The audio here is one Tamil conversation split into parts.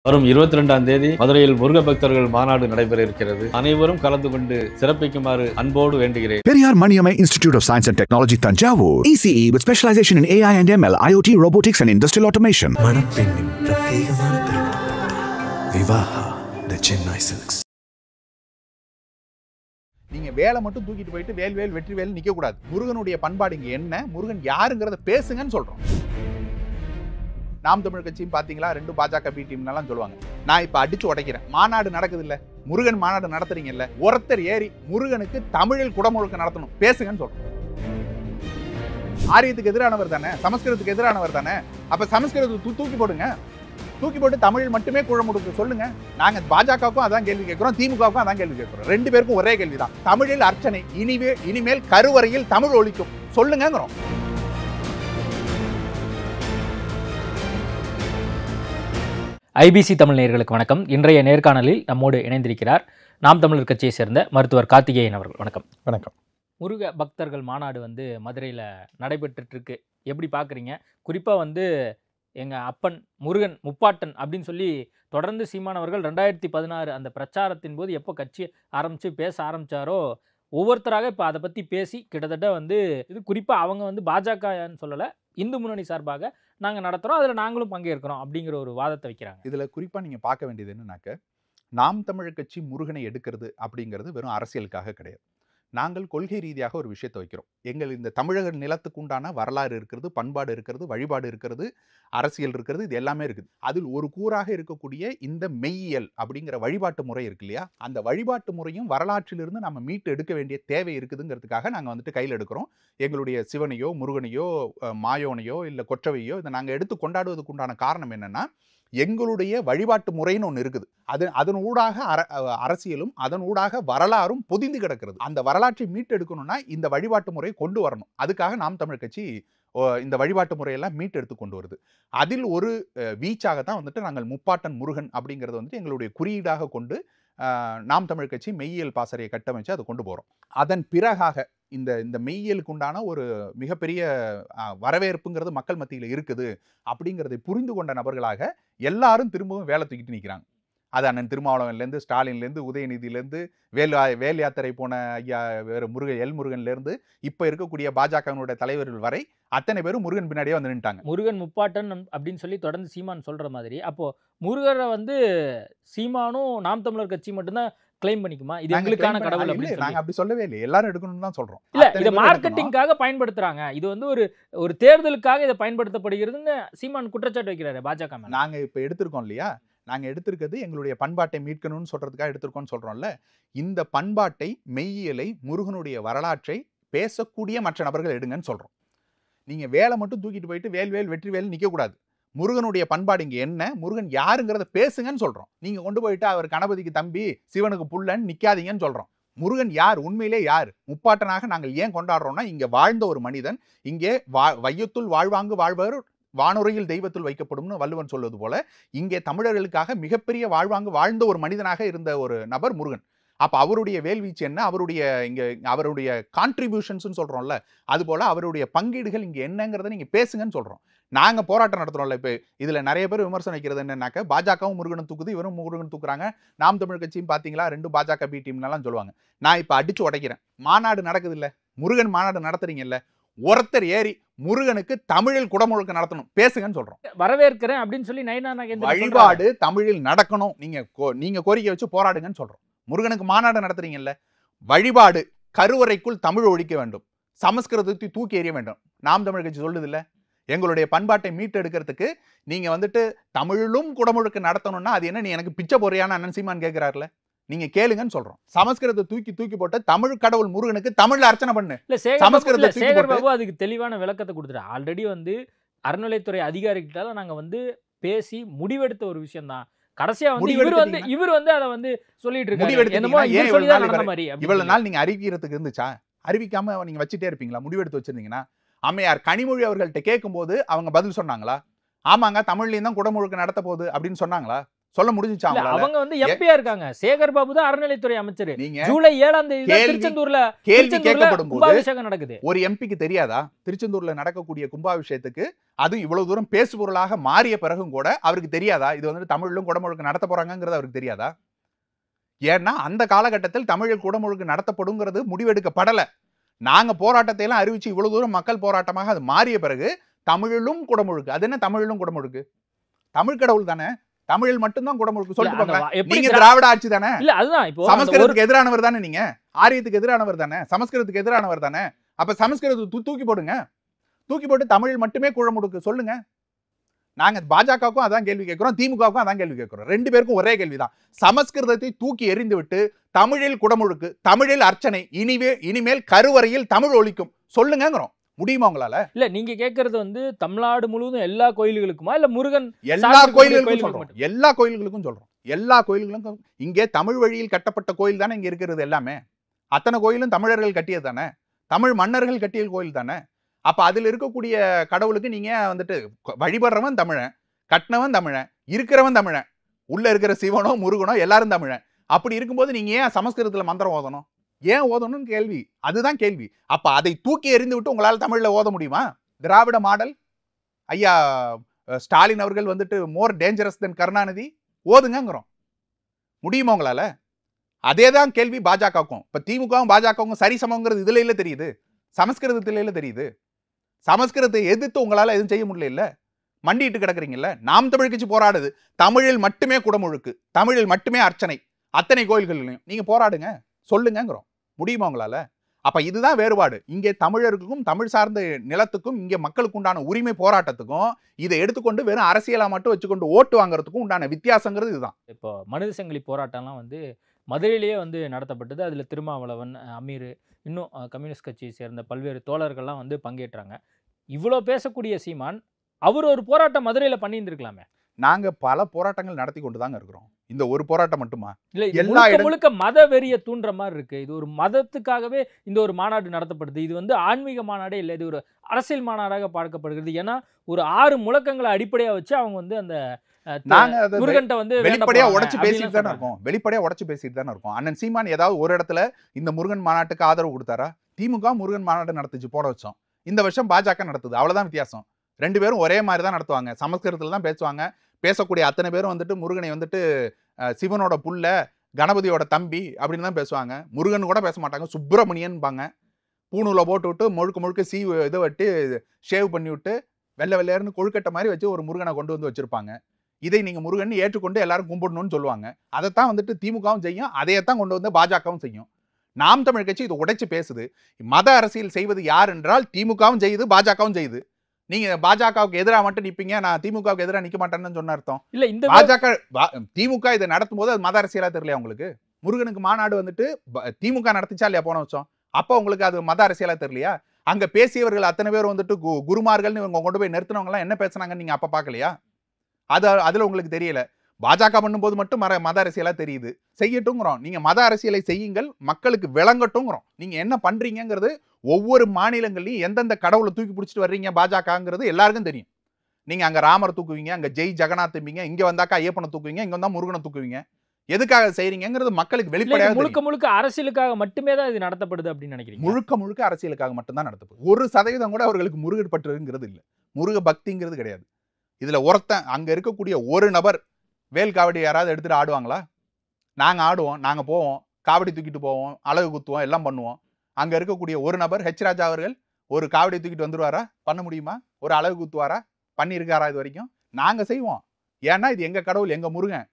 வரும் 22ஆம் தேதி மதுரையில் முருக பக்தர்கள் மாநாடு நடைபெற இருக்கிறது. அனைவரும் கலந்து கொண்டு சிறப்பிக்குமாறு அன்போடு வேண்டுகிறேன். Periyar Maniammai Institute of Science and Technology, Tanjavur. ECE with specialization in AI and ML, IoT, robotics and industrial automation. மணப்பெண்ணின் பிரத்யேகமான திருமணம் விவாஹா தி சென்னை சில்க்ஸ். நீங்க வேலை மட்டும் தூக்கிட்டு போயிட்டு வேல் வெற்றி வேல் நிக்க கூடாது. முருகனுடைய பண்பாடு இங்க என்ன, முருகன் யாருங்கிறத பேசுங்கன்னு சொல்றோம். நாம் தமிழ் கட்சியும் பாத்தீங்களா, 2 பாஜக பி டீம்லாம் சொல்லுவாங்க. நான் இப்ப அடிச்சு உடைக்கிறேன். மாநாடு நடக்குது இல்ல, முருகன் மாநாடு நடத்துறீங்க இல்ல, ஒருத்தர் ஏறி முருகனுக்கு தமிழில் குடமுழுக்கு நடத்தணும் பேசுங்கன்னு சொல்றோம். ஆரியத்துக்கு எதிரானவர் தானே, சமஸ்கிருதத்துக்கு எதிரானவர் தானே, அப்ப சமஸ்கிருதத்தை தூக்கி போடுங்க. தூக்கி போட்டு தமிழ் மட்டுமே குழமுடுக்கு சொல்லுங்க. நாங்க பாஜகவுக்கும் அதான் கேள்வி கேட்கிறோம், திமுகவுக்கும் அதான் கேள்வி கேட்கிறோம். 2 பேருக்கும் ஒரே கேள்விதான். தமிழில் அர்ச்சனை, இனிமேல் கருவறையில் தமிழ் ஒலிக்கும் சொல்லுங்கிறோம். ஐபிசி தமிழ் நேயர்களுக்கு வணக்கம். இன்றைய நேர்காணலில் நம்மோடு இணைந்திருக்கிறார் நாம் தமிழர் கட்சியை சேர்ந்த மருத்துவர் கார்த்திகேயன் அவர்கள். வணக்கம். வணக்கம். முருக பக்தர்கள் மாநாடு மதுரையில் நடைபெற்றுருக்கு. எப்படி பார்க்குறீங்க? குறிப்பாக எங்கள் அப்பன் முருகன் முப்பாட்டன் அப்படின்னு சொல்லி தொடர்ந்து சீமானவர்கள் 2016 அந்த பிரச்சாரத்தின் போது எப்போ கட்சி பேச ஆரம்பித்தாரோ ஒவ்வொருத்தராக இப்போ அதை பற்றி பேசி கிட்டத்தட்ட இது குறிப்பாக அவங்க பாஜகன்னு சொல்லலை, இந்து முன்னணி சார்பாக நாங்கள் நடத்துகிறோம், அதில் நாங்களும் பங்கேற்கிறோம் அப்படிங்கிற ஒரு வாதத்தை வைக்கிறாங்க. இதில் குறிப்பாக நீங்கள் பார்க்க வேண்டியது என்னன்னாக்க, நாம் தமிழர் கட்சி முருகனை எடுக்கிறது அப்படிங்கிறது வெறும் அரசியலுக்காக கிடையாது. நாங்கள் கொள்கை ரீதியாக ஒரு விஷயத்தை வைக்கிறோம். எங்கள் இந்த தமிழக நிலத்துக்கு உண்டான வரலாறு இருக்கிறது, பண்பாடு இருக்கிறது, வழிபாடு இருக்கிறது, அரசியல் இருக்கிறது, இது எல்லாமே இருக்குது. அதில் ஒரு கூறாக இருக்கக்கூடிய இந்த மெய்யியல் அப்படிங்கிற வழிபாட்டு முறை இருக்கு இல்லையா, அந்த வழிபாட்டு முறையும் வரலாற்றிலிருந்து நம்ம மீட்டு எடுக்க வேண்டிய தேவை இருக்குதுங்கிறதுக்காக நாங்கள் கையில் எடுக்கிறோம். எங்களுடைய சிவனையோ முருகனையோ மாயோனையோ இல்லை கொற்றவையோ இதை நாங்கள் எடுத்து கொண்டாடுவதற்கு உண்டான காரணம் என்னன்னா, எங்களுடைய வழிபாட்டு முறைன்னு ஒன்று இருக்குது. அதன் ஊடாக அரசியலும் அதன் ஊடாக வரலாறும் பொதிந்து கிடக்கிறது. அந்த வரலாற்றை மீட்டெடுக்கணும்னா இந்த வழிபாட்டு முறையை கொண்டு வரணும். அதுக்காக நாம் தமிழ் கட்சி இந்த வழிபாட்டு முறையெல்லாம் மீட்டெடுத்து கொண்டு வருது. அதில் ஒரு வீச்சாக தான் நாங்கள் முப்பாட்டன் முருகன் அப்படிங்கிறது எங்களுடைய குறியீடாக கொண்டு நாம் தமிழ் கட்சி மெய்யியல் பாசறையை கட்டமைச்சு அதை கொண்டு போகிறோம். அதன் பிறகாக இந்த மெய்யியலுக்கு உண்டான ஒரு மிகப்பெரிய வரவேற்புங்கிறது மக்கள் மத்தியில் இருக்குது அப்படிங்கிறதை புரிந்து கொண்ட நபர்களாக எல்லாரும் திரும்பவும் வேலை தூக்கிட்டு நிற்கிறாங்க. அது அண்ணன் திருமாவளவன்லேருந்து, ஸ்டாலின்லேருந்து, உதயநிதியிலேருந்து, வேல் யாத்திரை போன ஐயா முருகன்லேருந்து இப்போ இருக்கக்கூடிய பாஜகவினுடைய தலைவர்கள் வரை அத்தனை பேரும் முருகன் பின்னாடியே நின்றுட்டாங்க. முருகன் முப்பாட்டன் அப்படின்னு சொல்லி தொடர்ந்து சீமான் சொல்ற மாதிரி, அப்போ முருகரை சீமானும் நாம் தமிழர் கட்சி மட்டும்தான் கிளைம் பண்ணிக்குமா? இது எங்களுக்கான கடவுள் அப்படின்னு நாங்க அப்படி சொல்லவே இல்லை. எல்லாரும் எடுக்கணும்னு தான் சொல்றோம். இல்ல, இதை மார்க்கெட்டிங்காக பயன்படுத்துறாங்க. இது ஒரு தேர்தலுக்காக இதை பயன்படுத்தப்படுகிறதுன்னு சீமான் குற்றச்சாட்டு வைக்கிறாரு பாஜக. நாங்க இப்ப எடுத்திருக்கோம் இல்லையா, நாங்க எடுத்திருக்கிறது எங்களுடைய பண்பாட்டை மீட்கணும்னு சொல்றதுக்காக எடுத்திருக்கோம்னு சொல்றோம்ல. இந்த பண்பாட்டை, மெய்யியலை, முருகனுடைய வரலாற்றை பேசக்கூடிய மற்ற நபர்கள் எடுங்கன்னு சொல்றோம். நீங்க வேலை மட்டும் தூக்கிட்டு போயிட்டு வேல் வெற்றி வேல் நிக்க கூடாது. முருகனுடைய பண்பாடு இங்க என்ன, முருகன் யாருங்கிறத பேசுங்கன்னு சொல்றோம். நீங்க கொண்டு போயிட்டு அவர் கணபதிக்கு தம்பி, சிவனுக்கு புள்ளன் நிக்காதீங்கன்னு சொல்றோம். முருகன் யார், உண்மையிலே யார், முப்பாட்டனாக நாங்கள் ஏன் கொண்டாடுறோம்னா, இங்க வாழ்ந்த ஒரு மனிதன், இங்கே வையத்துள் வாழ்வாங்கு வாழ்வர் வானுரையில் தெய்வத்தில் வைக்கப்படும்னு வள்ளுவன் சொல்வது போல, இங்கே தமிழர்களுக்காக மிகப்பெரிய வாழ்வாங்கு வாழ்ந்த ஒரு மனிதனாக இருந்த ஒரு நபர் முருகன். அப்ப அவருடைய வேல்வீச்சு என்ன, அவருடைய கான்ட்ரிபியூஷன்ஸ் சொல்றோம்ல, அது போல அவருடைய பங்கீடுகள் இங்க என்னங்கிறத நீங்க பேசுங்கன்னு சொல்றோம். நாங்க போராட்டம் நடத்துறோம்ல. இப்ப இதுல நிறைய பேர் விமர்சனம் வைக்கிறது என்னன்னாக்க, பாஜகவும் முருகனும் தூக்குது, இவரும் முருகன் தூக்குறாங்க, நாம் தமிழ் கட்சியும் பாத்தீங்களா 2 பாஜக பி டீம்லாம் சொல்லுவாங்க. நான் இப்ப அடிச்சு உடைக்கிறேன். மாநாடு நடக்குது இல்ல, முருகன் மாநாடு நடத்துறீங்க இல்ல, ஒருத்தர் ஏறி முருகனுக்கு தமிழில் குடமுழுக்கு நடத்தணும் பேசுங்கன்னு சொல்றோம். வரவேற்கிறேன் அப்படின்னு சொல்லி வழிபாடு தமிழில் நடக்கணும், நீங்க கோரிக்கை வச்சு போராடுங்கன்னு சொல்றோம். முருகனுக்கு மாநாடு நடத்துறீங்கல்ல, வழிபாடு கருவறைக்குள் தமிழ் ஒழிக்க வேண்டும், சமஸ்கிருதத்தை தூக்கி எறிய வேண்டும். நாம் தமிழ் கட்சி சொல்லுது இல்ல, எங்களுடைய பண்பாட்டை மீட்டெடுக்கிறதுக்கு நீங்க தமிழிலும் குடமுழுக்கு நடத்தணும்னா அது என்ன, நீ எனக்கு பிச்சை போறியான அண்ணன் சீமான் கேட்கிறாருல, நீங்க கேளுங்கன்னு சொல்றோம். சமஸ்கிருதத்தை தூக்கி போட்டு தமிழ் கடவுள் முருகனுக்கு தமிழ்ல அர்ச்சனை பண்ணு. சேகர் பாபு அதுக்கு தெளிவான விளக்கத்தை கொடுத்துரு. ஆல்ரெடி அறநிலைத்துறை அதிகாரிகிட்ட நாங்க பேசி முடிவெடுத்த ஒரு விஷயம் தான். கடைசியா இவர் அதை சொல்லிட்டு இருக்காரு. இவ்வளவு நாள் நீங்க அறிவிக்கிறதுக்கு இருந்துச்சா? அறிவிக்காம நீங்க வச்சுட்டே இருப்பீங்களா? முடிவெடுத்து வச்சிருந்தீங்கன்னா, அம்மையார் கனிமொழி அவர்கள்ட்ட கேட்கும் போது அவங்க பதில் சொன்னாங்களா? ஆமாங்க தமிழ்லயும் தான் குடமுழுக்கு நடத்த போகுது அப்படின்னு சொன்னாங்களா? சொல்ல முடிஞ்சுச்சா இல்ல, அவங்களால? அவங்க வந்து எம்பியா இருக்காங்க. சேகர் பாபு தான் அறநிலைத்துறை அமைச்சர். நீங்க ஜூலை 7ஆம் தேதி தான் கேள்வி திருச்செந்தூர்ல கேட்கப்படும் போது கும்பாபிஷேகம் நடக்குது. ஒரு எம்பிக்கு தெரியாதா திருச்செந்தூர்ல நடக்கக்கூடிய கும்பாபிஷேகத்துக்கு அது இவ்வளவு தூரம் பேசுபொருளாக மாறிய பிறகும் கூட அவருக்கு தெரியாதா இது வந்து தமிழிலும் குடமுழுக்கு நடத்த போறாங்கிறது அவருக்கு தெரியாதா? ஏன்னா அந்த காலகட்டத்தில் தமிழில் குடமுழுக்கு நடத்தப்படுங்கிறது முடிவெடுக்கப்படல. நாங்க போராட்டத்தை எல்லாம் அறிவிச்சு இவ்வளவு தூரம் மக்கள் போராட்டமாக அது மாறிய பிறகு தமிழிலும் குடமுழுக்கு. அது என்ன தமிழிலும் குடமுழுக்கு? தமிழ் கடவுள் தானே, தமிழில் மட்டும்தான் குடமுழுக்கு சொல்லிட்டு அந்த போங்க. எப்படி நீங்க திராவிட ஆட்சி தானே, இல்ல அதுதான் இப்போ அந்த ஒரு சமஸ்கிருதத்துக்கு எதிரானவர் தானே, நீங்க ஆரியத்துக்கு எதிரானவர் தானே, சமஸ்கிருதத்துக்கு எதிரானவர் தானே. அப்ப சமஸ்கிருதத்தை தூக்கி போடுங்க, தூக்கி போட்டு தமிழில் மட்டுமே குழமுழுக்கு சொல்லுங்க. நாங்க பாஜகவுக்கும் அதான் கேள்வி கேட்கிறோம், திமுகவுக்கும் அதான் கேள்வி கேட்கிறோம். ரெண்டு பேருக்கும் ஒரே கேள்விதான். சமஸ்கிருதத்தை தூக்கி எறிந்து விட்டு தமிழில் குடமுழுக்கு, தமிழில் அர்ச்சனை, இனிமேல் கருவறையில் தமிழ் ஒலிக்கும் சொல்லுங்கிறோம். முடியுமா உங்களால? இல்ல நீங்க கேக்குறது வந்து தமிழ்நாடு முழுவதும் எல்லா கோயில்களுக்குமா இல்ல முருகன் எல்லா கோயில்களுக்கும் சொல்றோம், எல்லா கோயில்களுக்கும் சொல்றோம், எல்லா கோயில்களுக்கும். இங்கே தமிழ் வழியில் கட்டப்பட்ட கோயில் தானே இங்க இருக்கிறது எல்லாமே. அத்தனை கோயிலும் தமிழர்கள் கட்டியது தானே, தமிழ் மன்னர்கள் கட்டிய கோயில் தானே. அப்ப அதுல இருக்கக்கூடிய கடவுளுக்கு நீங்க வந்துட்டு வழிபடுறவன் தமிழன், கட்டினவன் தமிழன், இருக்கிறவன் தமிழன், உள்ள இருக்கிற சிவனோ முருகனோ எல்லாரும் தமிழன். அப்படி இருக்கும்போது நீங்க ஏன் சமஸ்கிருதத்துல மந்திரம் ஓதணும், ஏன் ஓதணும்னு கேள்வி. அதுதான் கேள்வி. அப்ப அதை தூக்கி எறிந்து விட்டு உங்களால தமிழ்ல ஓத முடியுமா? திராவிட மாடல் ஐயா ஸ்டாலின் அவர்கள் வந்துட்டு மோர் டேஞ்சரஸ் தென் கருணாநிதி ஓதுங்கிறோம். முடியுமா உங்களால? அதேதான் கேள்வி பாஜகவுக்கும். இப்ப திமுகவும் பாஜகவுக்கும் சரிசமங்கிறது இதுல இல்ல தெரியுது, சமஸ்கிருதத்துல இல்ல தெரியுது. சமஸ்கிருதத்தை எதிர்த்து உங்களால எதுவும் செய்ய முடியல இல்ல, மண்டிட்டு கிடக்குறீங்கல்ல. நாம் தமிழ் கட்சி போராடுது தமிழில் மட்டுமே குடமுழுக்கு, தமிழில் மட்டுமே அர்ச்சனை, அத்தனை கோயில்கள்லையும் நீங்க போராடுங்க சொல்லுங்கிறோம். முடியுமா உங்களால? அப்ப இதுதான் வேறுபாடு. இங்கே தமிழருக்கும் தமிழ் சார்ந்த நிலத்துக்கும் இங்கே மக்களுக்கு உண்டான உரிமை போராட்டத்துக்கும் இதை எடுத்துக்கொண்டு வெறும் அரசியலா மட்டும் வச்சுக்கொண்டு ஓட்டு வாங்குறதுக்கும் உண்டான வித்தியாசங்கிறது இதுதான். இப்போ மனித சங்கிலி போராட்டம்லாம் வந்து மதுரையிலேயே வந்து நடத்தப்பட்டது. அதுல திருமாவளவன், அமீர், இன்னும் கம்யூனிஸ்ட் கட்சியை சேர்ந்த பல்வேறு தோழர்கள்லாம் வந்து பங்கேற்றாங்க. இவ்வளோ பேசக்கூடிய சீமான் அவர் ஒரு போராட்டம் மதுரையில பண்ணியிருந்திருக்கலாமே. நாங்க பல போராட்டங்கள் நடத்தி கொண்டு தாங்க இருக்கிறோம். இந்த ஒரு போராட்டம் மட்டுமா? இல்ல, எல்லா முழுக்க மத வெறிய தூண்டுற மாதிரி இருக்கு. இது ஒரு மதத்துக்காகவே இந்த ஒரு மாநாடு நடத்தப்படுது. இது வந்து ஆன்மீக மாநாடே இல்லை, இது ஒரு அரசியல் மாநாடாக பார்க்கப்படுகிறது. ஏன்னா ஒரு 6 முழக்கங்களை அடிப்படையா வச்சு அவங்க வந்து அந்த முருகன்ட்ட வந்து வெளிப்படையா உடைச்சு பேசிட்டு தானே இருக்கோம், வெளிப்படையா உடைச்சு பேசிட்டு தானே இருக்கோம். அண்ணன் சீமான் ஏதாவது ஒரு இடத்துல இந்த முருகன் மாநாட்டுக்கு ஆதரவு கொடுத்தாரா? திமுக முருகன் மாநாடு நடத்துச்சு போட வச்சோம், இந்த வருஷம் பாஜக நடத்துது, அவ்வளவுதான் வித்தியாசம். ரெண்டு பேரும் ஒரே மாதிரி தான் நடத்துவாங்க, சமஸ்கிருதத்துல தான் பேசுவாங்க. பேசக்கூடிய அத்தனை பேரும் வந்துட்டு முருகனை வந்துட்டு சிவனோட புள்ள, கணபதியோட தம்பி அப்படின்னு தான் பேசுவாங்க. முருகன் கூட பேச மாட்டாங்க, சுப்பிரமணியன்பாங்க. பூணூல போட்டு விட்டு முழுக்க முழுக்க இதை வட்டி ஷேவ் பண்ணி விட்டு வெள்ளை வெள்ளையர்னு கொழுக்கட்டை மாதிரி வச்சு ஒரு முருகனை கொண்டு வந்து வச்சிருப்பாங்க. இதை நீங்க முருகன் ஏற்றுக்கொண்டு எல்லாரும் கும்பிடணும்னு சொல்லுவாங்க. அதைத்தான் வந்துட்டு திமுகவும் செய்யும், அதையத்தான் கொண்டு வந்து பாஜகவும் செய்யும். நாம் தமிழ் கட்சி இதை உடைச்சு பேசுது. மத அரசியல் செய்வது யார் என்றால் திமுகவும் செய்யுது, பாஜகவும் செய்யுது. நீங்க பாஜகவுக்கு எதிராக மட்டும் நிப்பீங்க, நான் திமுகவுக்கு எதிராக நிக்க மாட்டேன்னு சொன்ன அர்த்தம் இல்ல. இந்த பாஜக திமுக இதை நடத்தும் போது அது மத அரசியலா தெரியலையா உங்களுக்கு? முருகனுக்கு மாநாடு வந்துட்டு திமுக நடத்திச்சா இல்லையா போன வருஷம்? அப்ப உங்களுக்கு அது மத அரசியலா தெரியலையா? அங்க பேசியவர்கள் அத்தனை பேர் வந்துட்டு குருமார்கள்னு இவங்க கொண்டு போய் நிறுத்தினவங்க எல்லாம் என்ன பேசுனாங்கன்னு நீங்க அப்ப பாக்கலையா? அதுல உங்களுக்கு தெரியல. பாஜக பண்ணும்போது மட்டும் மத அரசியலா தெரியுது. செய்யட்டுங்கிறோம். நீங்க மத அரசியலை செய்யுங்கள், மக்களுக்கு விளங்கட்டுங்கிறோம். நீங்க என்ன பண்றீங்கிறது ஒவ்வொரு மாநிலங்களையும் எந்தெந்த கடவுளை தூக்கி பிடிச்சிட்டு வர்றீங்க பாஜகங்கிறது எல்லாருக்கும் தெரியும். நீங்க அங்க ராமரை தூக்குவீங்க, அங்க ஜெய் ஜெகநாத்பீங்க, இங்க வந்தாக்கா ஐயப்பனை தூக்குவீங்க, இங்க வந்தா முருகனை தூக்குவீங்க. எதுக்காக செய்றீங்கிறது மக்களுக்கு வெளிப்படையாக முழுக்க முழுக்க அரசியலுக்காக மட்டுமே தான் இது நடத்தப்படுது அப்படின்னு நினைக்கிறீங்க? முழுக்க முழுக்க அரசியலுக்காக மட்டும்தான் நடத்தப்படுது. 1% கூட அவர்களுக்கு முருகன் பற்றுங்கிறது இல்லை, முருக பக்திங்கிறது கிடையாது. இதுல ஒருத்தன் அங்க இருக்கக்கூடிய ஒரு நபர் வேல் காவடி யாராவது எடுத்துட்டு ஆடுவாங்களா? நாங்க ஆடுவோம், நாங்க போவோம், காவடி தூக்கிட்டு போவோம், அழகு குத்துவோம், எல்லாம் பண்ணுவோம். அங்க இருக்கக்கூடிய ஒரு நபர் ஹெச் ராஜா அவர்கள் ஒரு காவடி தூக்கிட்டு வந்துருவாரா? பண்ண முடியுமா? ஒரு அழகு குத்துவாரா? பண்ணியிருக்காரா இது வரைக்கும்? நாங்க செய்வோம். ஏன்னா இது எங்க கடவுள், எங்க முருகன்.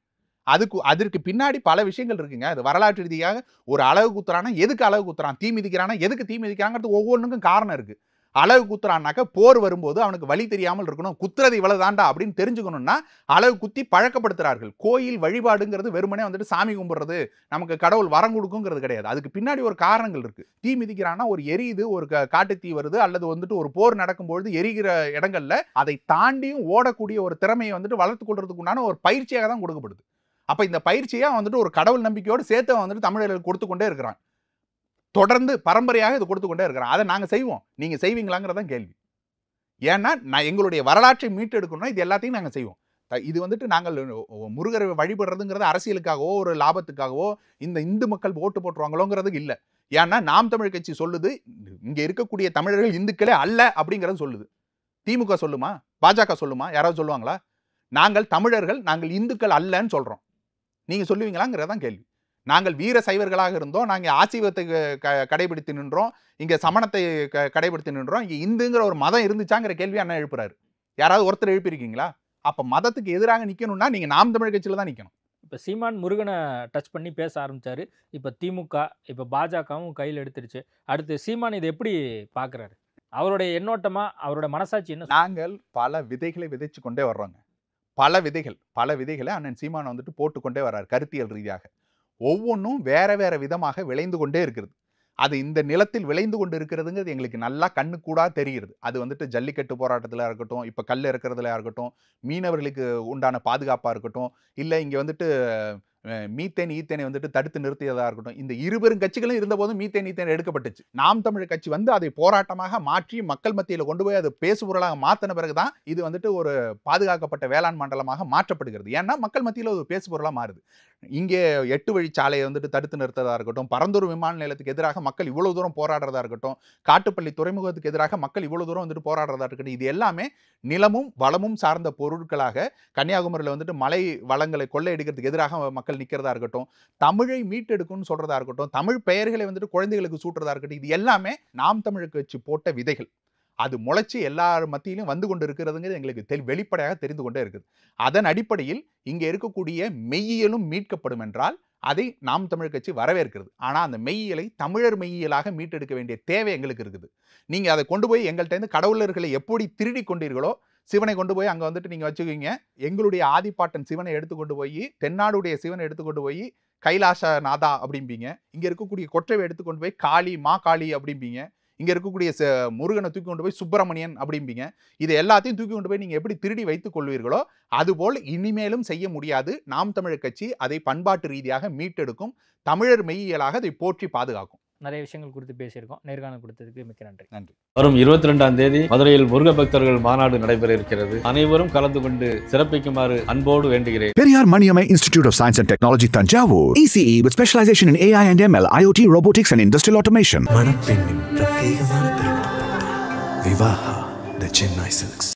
அதற்கு பின்னாடி பல விஷயங்கள் இருக்குங்க. அது வரலாற்று ரீதியாக ஒரு அழகு குத்துறானா எதுக்கு அழகு குத்துறான், தீ மிதிக்கிறானா எதுக்கு தீ மிதிக்கிறாங்கிறது ஒவ்வொன்றுக்கும் காரணம் இருக்கு. அழகு குத்துறான்னாக்க போர் வரும்போது அவனுக்கு வழி தெரியாமல் இருக்கணும், குத்துறது இவ்வளவு தாண்டா அப்படின்னு தெரிஞ்சுக்கணும்னா அழகு குத்தி பழக்கப்படுத்துறார்கள். கோயில் வழிபாடுங்கிறது வெறுமனே வந்துட்டு சாமி கும்பிடுறது, நமக்கு கடவுள் வரம் கொடுக்குங்கிறது கிடையாது. அதுக்கு பின்னாடி ஒரு காரணங்கள் இருக்கு. தீ மிதிக்கிறான்னா ஒரு எரியுது, ஒரு காட்டு தீ வருது, அல்லது வந்துட்டு ஒரு போர் நடக்கும்பொழுது எரிகிற இடங்கள்ல அதை தாண்டியும் ஓடக்கூடிய ஒரு திறமையை வந்துட்டு வளர்த்து கொள்றதுக்கு உண்டான ஒரு பயிற்சியாக தான் கொடுக்கப்படுது. அப்ப இந்த பயிற்சியா வந்துட்டு ஒரு கடவுள் நம்பிக்கையோடு சேர்த்து வந்துட்டு தமிழர்களுக்கு கொடுத்து கொண்டே இருக்கிறான். தொடர்ந்து பரம்பரையாக இது கொடுத்து கொண்டே இருக்கிறான். அதை நாங்க செய்வோம், நீங்க செய்வீங்களாங்கிறதான் கேள்வி. ஏன்னா எங்களுடைய வரலாற்றை மீட்டெடுக்கணும்னா இது எல்லாத்தையும் நாங்க செய்வோம். இது வந்துட்டு நாங்கள் முருகரை வழிபடுறதுங்கிறது அரசியலுக்காகவோ ஒரு லாபத்துக்காகவோ இந்த இந்து மக்கள் ஓட்டு போட்டுருவாங்களோங்கிறது இல்லை. ஏன்னா நாம் தமிழ் கட்சி சொல்லுது இங்க இருக்கக்கூடிய தமிழர்கள் இந்துக்களே அல்ல அப்படிங்கிறது சொல்லுது. திமுக சொல்லுமா? பாஜக சொல்லுமா? யாராவது சொல்லுவாங்களா? நாங்கள் தமிழர்கள், நாங்கள் இந்துக்கள் அல்லன்னு சொல்றோம். நீங்க சொல்லுவீங்களாங்கிறதான் கேள்வி. நாங்கள் வீர சைவர்களாக இருந்தோம், நாங்கள் ஆசீர்வத்தை கடைபிடித்து நின்றோம், இங்க சமணத்தை கடைபிடித்து நின்றோம், இங்க இந்துங்கிற ஒரு மதம் இருந்துச்சாங்கிற கேள்வி அண்ணன் எழுப்புறாரு. யாராவது ஒருத்தர் எழுப்பியிருக்கீங்களா? அப்ப மதத்துக்கு எதிராக நிக்கணும்னா நீங்க நாம் தமிழ் கட்சியில தான் நிக்கணும். இப்போ சீமான் முருகனை டச் பண்ணி பேச ஆரம்பிச்சாரு. இப்போ திமுக, இப்போ பாஜகவும் கையில் எடுத்துருச்சு. அடுத்து சீமான் இதை எப்படி பார்க்குறாரு? அவருடைய எண்ணோட்டமா, அவரோட மனசாட்சி என்ன? நாங்கள் பல விதைகளை விதைச்சு கொண்டே வர்றோங்க. பல விதைகளை அண்ணன் சீமான் வந்துட்டு போட்டுக்கொண்டே வர்றாரு கருத்தியல் ரீதியாக. ஒவ்வொன்றும் வேற வேற விதமாக விளைந்து கொண்டே இருக்கிறது. அது இந்த நிலத்தில் விளைந்து கொண்டு இருக்கிறதுங்கிறது எங்களுக்கு நல்லா கண்ணு கூட தெரிகிறது. அது வந்துட்டு ஜல்லிக்கட்டு போராட்டத்தில் இருக்கட்டும், இப்போ கல் இறக்குறதுல இருக்கட்டும், மீனவர்களுக்கு உண்டான பாதுகாப்பாக இருக்கட்டும், இல்லை இங்கே வந்துட்டு மீத்தேன் ஈத்தேனை வந்துட்டு தடுத்து நிறுத்தியதாக இருக்கட்டும், இந்த இருபெரும் கட்சிகளும் இருந்தபோது மீத்தேன் ஈத்தேன் எடுக்கப்பட்டுச்சு. நாம் தமிழர் கட்சி வந்து அதை போராட்டமாக மாற்றி மக்கள் மத்தியில் கொண்டு போய் அதை பேசுபொருளாக மாற்றின பிறகுதான் இது வந்துட்டு ஒரு பாதுகாக்கப்பட்ட வேளாண் மண்டலமாக மாற்றப்படுகிறது. ஏன்னா மக்கள் மத்தியில் ஒரு பேசுபொருளாக மாறுது. இங்கே 8 வழிச்சாலையை வந்துட்டு தடுத்து நிறுத்ததா இருக்கட்டும், பரந்தூர் விமான நிலையத்துக்கு எதிராக மக்கள் இவ்வளவு தூரம் போராடுறதா இருக்கட்டும், காட்டுப்பள்ளி துறைமுகத்துக்கு எதிராக மக்கள் இவ்வளவு தூரம் வந்துட்டு போராடுறதா இருக்கட்டும், இது எல்லாமே நிலமும் வளமும் சார்ந்த பொருட்களாக கன்னியாகுமரியில் வந்துட்டு மலை வளங்களை கொள்ளையடிக்கிறதுக்கு எதிராக மக்கள் நிற்கிறதா இருக்கட்டும், தமிழை மீட்டெடுக்கும்னு சொல்றதா இருக்கட்டும், தமிழ் பெயர்களை வந்துட்டு குழந்தைகளுக்கு சூட்டுறதா இருக்கட்டும், இது எல்லாமே நாம் தமிழுக்கு வச்சு போட்ட விதைகள். அது முளைச்சி எல்லார் மத்தியிலும் வந்து கொண்டு இருக்கிறதுங்கிறது எங்களுக்கு வெளிப்படையாக தெரிந்து கொண்டே இருக்குது. அதன் அடிப்படையில் இங்கே இருக்கக்கூடிய மெய்யியலும் மீட்கப்படும் என்றால் அதை நாம் தமிழ் கட்சி வரவேற்கிறது. ஆனால் அந்த மெய்யியலை தமிழர் மெய்யியலாக மீட்டெடுக்க வேண்டிய தேவை எங்களுக்கு இருக்குது. நீங்கள் அதை கொண்டு போய் எங்கள்கிட்ட இருந்து கடவுளர்களை எப்படி திருடி கொண்டீர்களோ, சிவனை கொண்டு போய் அங்கே வந்துட்டு நீங்கள் வச்சுக்கோங்க, எங்களுடைய ஆதிப்பாட்டன் சிவனை எடுத்துக்கொண்டு போய், தென்னாடுடைய சிவனை எடுத்துக்கொண்டு போய் கைலாச நாதா அப்படிம்பீங்க. இங்கே இருக்கக்கூடிய கொற்றைவை எடுத்துக்கொண்டு போய் காளி மா காளி அப்படிம்பீங்க. இங்கே இருக்கக்கூடிய முருகனை தூக்கி கொண்டு போய் சுப்பிரமணியன் அப்படிம்பீங்க. இது எல்லாத்தையும் தூக்கி கொண்டு போய் நீங்கள் எப்படி திருடி வைத்துக் கொள்வீர்களோ அதுபோல் இனிமேலும் செய்ய முடியாது. நாம் தமிழர் கட்சி அதை பண்பாட்டு ரீதியாக மீட்டெடுக்கும், தமிழர் மெய்யியலாக அதை போற்றி பாதுகாக்கும். நிறைய விஷயங்கள் குறித்து பேசியிருக்கோம். நேர்காணல் கொடுத்ததுக்கு மிக்க நன்றி. நன்றி. வரும் 22ஆம் தேதி மதுரையில் முருக பக்தர்கள் மாநாடு நடைபெற இருக்கிறது. அனைவரும் கலந்து கொண்டு சிறப்பிக்குமாறு அன்போடு வேண்டுகிறேன். Periyar Maniamai Institute of Science and Technology, Tanjavur. ECE with specialization in AI and ML, IoT, robotics and industrial automation. மணப்பெண்ணின் பிரத்யேகமான திருமணம். விவாஹா தி சென்னை சில்க்ஸ்.